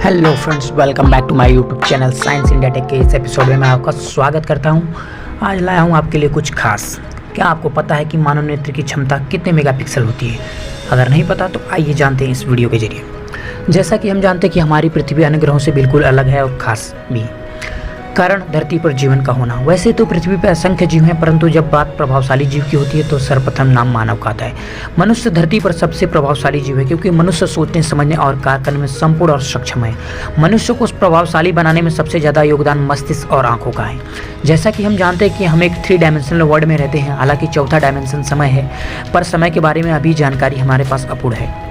Hello friends, welcome back to my YouTube channel science India tech के इस episode में मैं आपका स्वागत करता हूं। आज लाया हूं आपके लिए कुछ खास। क्या आपको पता है कि मानव नेत्र की क्षमता कितने मेगापिक्सल होती है? अगर नहीं पता तो आइए जानते हैं इस वीडियो के जरिए। जैसा कि हम जानते हैं कि हमारी पृथ्वी अन्य ग्रहों से बिल्कुल अलग है और ख़ास भी। कारण धरती पर जीवन का होना। वैसे तो पृथ्वी पर असंख्य जीव हैं, परंतु जब बात प्रभावशाली जीव की होती है तो सर्वप्रथम नाम मानव का आता है। मनुष्य धरती पर सबसे प्रभावशाली जीव है, क्योंकि मनुष्य सोचने, समझने और कार्य करने में संपूर्ण और सक्षम है। मनुष्य को प्रभावशाली बनाने में सबसे ज़्यादा योगदान मस्तिष्क और आंखों का है। जैसा कि हम जानते हैं कि हम एक 3 डायमेंशनल वर्ल्ड में रहते हैं। हालांकि चौथा डायमेंशन समय है, पर समय के बारे में अभी जानकारी हमारे पास अपूर्ण है।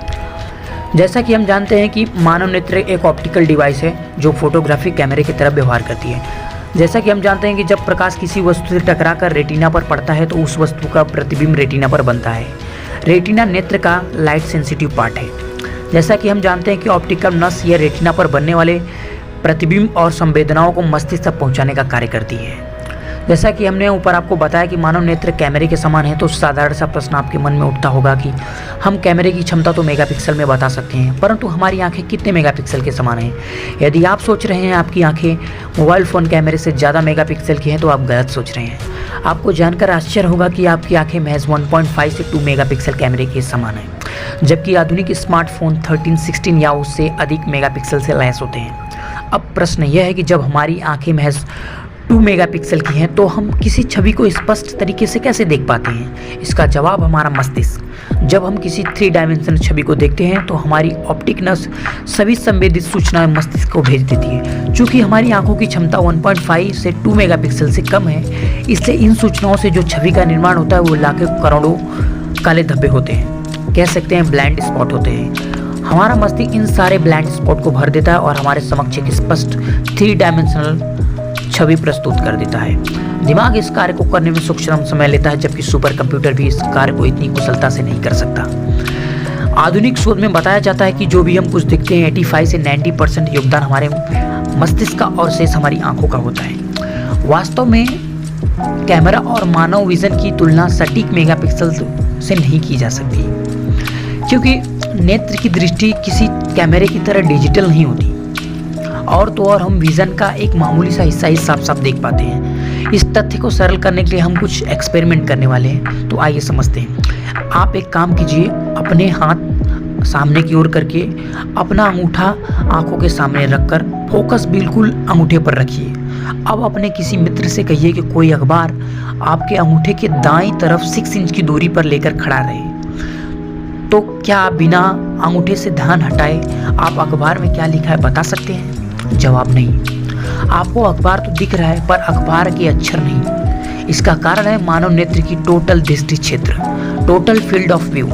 जैसा कि हम जानते हैं कि मानव नेत्र एक ऑप्टिकल डिवाइस है जो फोटोग्राफिक कैमरे की तरह व्यवहार करती है। जैसा कि हम जानते हैं कि जब प्रकाश किसी वस्तु से टकराकर रेटिना पर पड़ता है तो उस वस्तु का प्रतिबिंब रेटिना पर बनता है। रेटिना नेत्र का लाइट सेंसिटिव पार्ट है। जैसा कि हम जानते हैं कि ऑप्टिकल नस या रेटिना पर बनने वाले प्रतिबिंब और संवेदनाओं को मस्तिष्क तक पहुँचाने का कार्य करती है। जैसा कि हमने ऊपर आपको बताया कि मानव नेत्र कैमरे के समान है, तो साधारण सा प्रश्न आपके मन में उठता होगा कि हम कैमरे की क्षमता तो मेगापिक्सल में बता सकते हैं, परंतु हमारी आंखें कितने मेगापिक्सल के समान हैं? यदि आप सोच रहे हैं आपकी आंखें मोबाइल फ़ोन कैमरे से ज़्यादा मेगापिक्सल की हैं, तो आप गलत सोच रहे हैं। आपको जानकर आश्चर्य होगा कि आपकी आंखें महज 1.5 से 2 मेगापिक्सल कैमरे के समान हैं, जबकि आधुनिक स्मार्टफोन 13, 16 या उससे अधिक मेगापिक्सल से लैस होते हैं। अब प्रश्न यह है कि जब हमारी आंखें महज 2 मेगापिक्सल की हैं तो हम किसी छवि को स्पष्ट तरीके से कैसे देख पाते हैं? इसका जवाब हमारा मस्तिष्क। जब हम किसी 3 डायमेंशनल छवि को देखते हैं तो हमारी ऑप्टिक नस सभी संवेदित सूचनाएं मस्तिष्क को भेज देती है। चूँकि हमारी आंखों की क्षमता 1.5 से 2 मेगापिक्सल से कम है, इसलिए इन सूचनाओं से जो छवि का निर्माण होता है वो लाखों करोड़ों काले धब्बे होते हैं, कह सकते हैं ब्लाइंड स्पॉट होते हैं। हमारा मस्तिष्क इन सारे ब्लाइंड स्पॉट को भर देता है और हमारे समक्ष एक स्पष्ट 3 डायमेंशनल छवि प्रस्तुत कर देता है। दिमाग इस कार्य को करने में सूक्ष्म समय लेता है, जबकि सुपर कंप्यूटर भी इस कार्य को इतनी कुशलता से नहीं कर सकता। आधुनिक शोध में बताया जाता है कि जो भी हम कुछ दिखते हैं 85 से 90% योगदान हमारे मस्तिष्क का और शेष हमारी आंखों का होता है। वास्तव में कैमरा और मानव विजन की तुलना सटीक मेगापिक्सल से नहीं की जा सकती, क्योंकि नेत्र की दृष्टि किसी कैमरे की तरह डिजिटल नहीं होती। और तो और हम विज़न का एक मामूली सा हिस्सा ही साफ साफ देख पाते हैं। इस तथ्य को सरल करने के लिए हम कुछ एक्सपेरिमेंट करने वाले हैं, तो आइए समझते हैं। आप एक काम कीजिए, अपने हाथ सामने की ओर करके अपना अंगूठा आंखों के सामने रखकर फोकस बिल्कुल अंगूठे पर रखिए। अब अपने किसी मित्र से कहिए कि कोई अखबार आपके अंगूठे के दाईं तरफ 6 इंच की दूरी पर लेकर खड़ा रहे। तो क्या आप बिना अंगूठे से ध्यान हटाए आप अखबार में क्या लिखा है बता सकते हैं? जवाब नहीं। आपको अखबार तो दिख रहा है, पर अखबार के अक्षर नहीं। इसका कारण है मानव नेत्र की टोटल दृष्टि क्षेत्र, टोटल फील्ड ऑफ व्यू,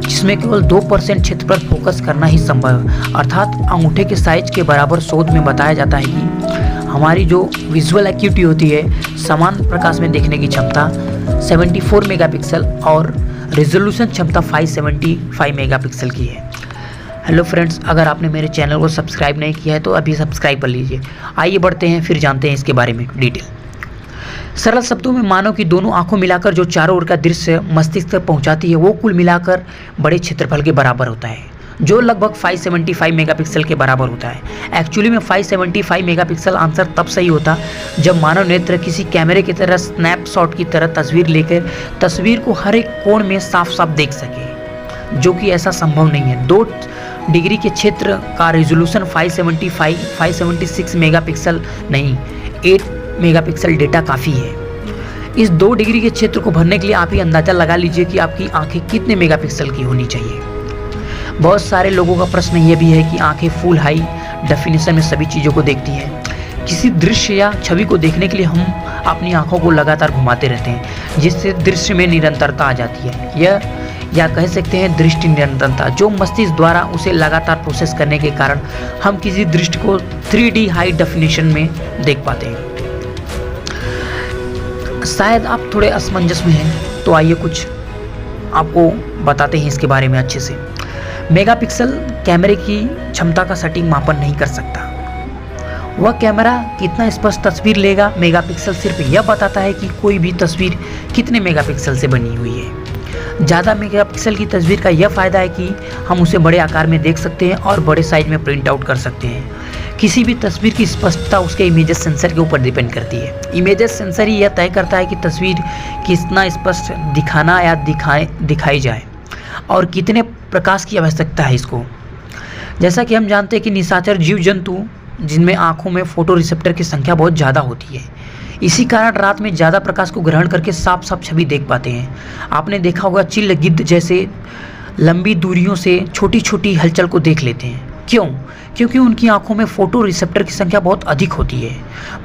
जिसमें केवल 2% क्षेत्र पर फोकस करना ही संभव है, अर्थात अंगूठे के साइज के बराबर। शोध में बताया जाता है कि हमारी जो विजुअल एक्यूटी होती है, समान प्रकाश में देखने की क्षमता 74 मेगापिक्सल और रेजोल्यूशन क्षमता 575 मेगापिक्सल की है। हेलो फ्रेंड्स, अगर आपने मेरे चैनल को सब्सक्राइब नहीं किया है तो अभी सब्सक्राइब कर लीजिए। आइए बढ़ते हैं, फिर जानते हैं इसके बारे में डिटेल। सरल शब्दों में मानव की दोनों आंखों मिलाकर जो चारों ओर का दृश्य मस्तिष्क तक पहुंचाती है, वो कुल मिलाकर बड़े क्षेत्रफल के बराबर होता है, जो लगभग 575 मेगापिक्सल के बराबर होता है। एक्चुअली में 575 मेगापिक्सल आंसर तब सही होता जब मानव नेत्र किसी कैमरे की तरह स्नैपशॉट की तरह तस्वीर लेकर तस्वीर को हर एक कोण में साफ साफ देख सके, जो कि ऐसा संभव नहीं है। 2 डिग्री के क्षेत्र का रेजोल्यूशन 576 मेगापिक्सल नहीं, 8 मेगापिक्सल डेटा काफ़ी है। इस 2 डिग्री के क्षेत्र को भरने के लिए आप ही अंदाज़ा लगा लीजिए कि आपकी आंखें कितने मेगापिक्सल की होनी चाहिए। बहुत सारे लोगों का प्रश्न यह भी है कि आंखें फुल हाई डेफिनेशन में सभी चीज़ों को देखती हैं। किसी दृश्य या छवि को देखने के लिए हम अपनी आंखों को लगातार घुमाते रहते हैं, जिससे दृश्य में निरंतरता आ जाती है। या कह सकते हैं दृष्टि निरंतरता, जो मस्तिष्क द्वारा उसे लगातार प्रोसेस करने के कारण हम किसी दृश्य को 3D हाई डेफिनेशन में देख पाते हैं। शायद आप थोड़े असमंजस में हैं, तो आइए कुछ आपको बताते हैं इसके बारे में अच्छे से। मेगापिक्सल कैमरे की क्षमता का सटीक मापन नहीं कर सकता। वह कैमरा कितना स्पष्ट तस्वीर लेगा, मेगापिक्सल सिर्फ यह बताता है कि कोई भी तस्वीर कितने मेगापिक्सल से बनी हुई है। ज़्यादा मेगापिक्सल की तस्वीर का यह फ़ायदा है कि हम उसे बड़े आकार में देख सकते हैं और बड़े साइज में प्रिंट आउट कर सकते हैं। किसी भी तस्वीर की स्पष्टता उसके इमेजेस सेंसर के ऊपर डिपेंड करती है। इमेजेस सेंसर ही यह तय करता है कि तस्वीर कितना स्पष्ट दिखाना या दिखाई जाए और कितने प्रकाश की आवश्यकता है इसको। जैसा कि हम जानते हैं कि निशाचर जीव जंतु जिनमें आँखों में फोटो रिसेप्टर की संख्या बहुत ज़्यादा होती है, इसी कारण रात में ज़्यादा प्रकाश को ग्रहण करके साफ साफ छवि देख पाते हैं। आपने देखा होगा चिल गिद्ध जैसे लंबी दूरियों से छोटी छोटी हलचल को देख लेते हैं। क्यों? क्योंकि उनकी आंखों में फोटो रिसेप्टर की संख्या बहुत अधिक होती है।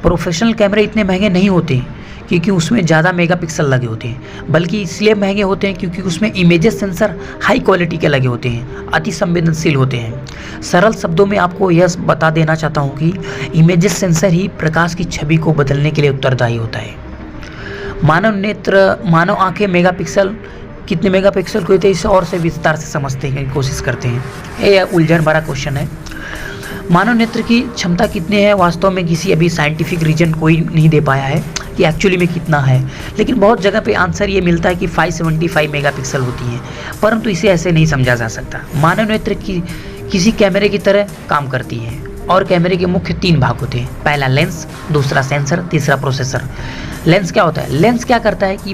प्रोफेशनल कैमरे इतने महंगे नहीं होते क्योंकि उसमें ज़्यादा मेगापिक्सल लगे होते हैं, बल्कि इसलिए महंगे होते हैं क्योंकि उसमें इमेजेस सेंसर हाई क्वालिटी के लगे होते हैं, अति संवेदनशील होते हैं। सरल शब्दों में आपको यह बता देना चाहता हूँ कि इमेजेस सेंसर ही प्रकाश की छवि को बदलने के लिए उत्तरदायी होता है। मानव आंखें मेगापिक्सल कितने मेगापिक्सल को होते हैं इसे और से विस्तार से समझने की कोशिश करते हैं। ये उलझन भरा क्वेश्चन है। मानव नेत्र की क्षमता कितनी है, वास्तव में किसी अभी साइंटिफिक रीजन कोई नहीं दे पाया है कि एक्चुअली में कितना है, लेकिन बहुत जगह पे आंसर ये मिलता है कि 575 मेगापिक्सल होती है, परंतु इसे ऐसे नहीं समझा जा सकता। मानव नेत्र की किसी कैमरे की तरह काम करती है और कैमरे के मुख्य 3 भाग होते हैं। पहला लेंस, दूसरा सेंसर, तीसरा प्रोसेसर। लेंस क्या होता है? लेंस क्या करता है कि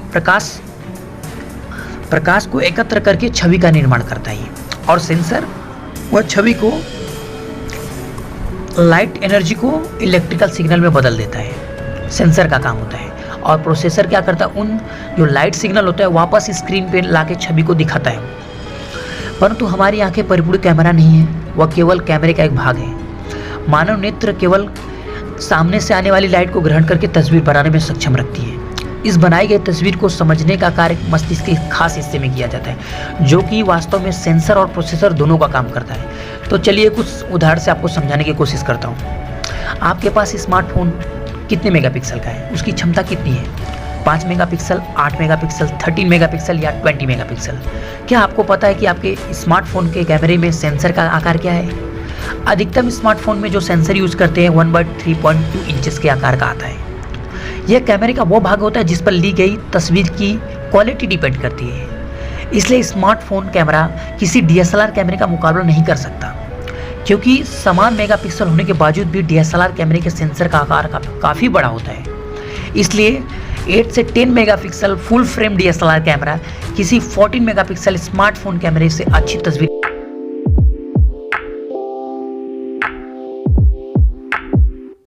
प्रकाश को एकत्र करके छवि का निर्माण करता है, और सेंसर वह छवि को लाइट एनर्जी को इलेक्ट्रिकल सिग्नल में बदल देता है। सेंसर का काम होता है। और प्रोसेसर क्या करता है? उन जो लाइट सिग्नल होता है वापस स्क्रीन पे लाके छवि को दिखाता है। परंतु हमारी आंखें परिपूर्ण कैमरा नहीं है, वह केवल कैमरे का एक भाग है। मानव नेत्र केवल सामने से आने वाली लाइट को ग्रहण करके तस्वीर बनाने में सक्षम रखती है। इस बनाई गई तस्वीर को समझने का कार्य मस्तिष्क के खास हिस्से में किया जाता है, जो कि वास्तव में सेंसर और प्रोसेसर दोनों का काम करता है। तो चलिए कुछ उदाहरण से आपको समझाने की कोशिश करता हूँ। आपके पास स्मार्टफोन कितने मेगापिक्सल का है, उसकी क्षमता कितनी है? 5 मेगापिक्सल, 8 मेगापिक्सल, 13 मेगापिक्सल या 20 मेगापिक्सल? क्या आपको पता है कि आपके स्मार्टफोन के कैमरे में सेंसर का आकार क्या है? अधिकतम स्मार्टफोन में जो सेंसर यूज करते हैं 1/3.2 इंचेस के आकार का आता है। यह कैमरे का वो भाग होता है जिस पर ली गई तस्वीर की क्वालिटी डिपेंड करती है। इसलिए स्मार्टफोन कैमरा किसी DSLR कैमरे का मुकाबला नहीं कर सकता, क्योंकि समान मेगापिक्सल होने के बावजूद भी DSLR कैमरे के सेंसर का आकार काफ़ी बड़ा होता है। इसलिए 8 से 10 megapixel full frame DSLR camera किसी 14 मेगापिक्सल स्मार्टफोन कैमरे से अच्छी तस्वीर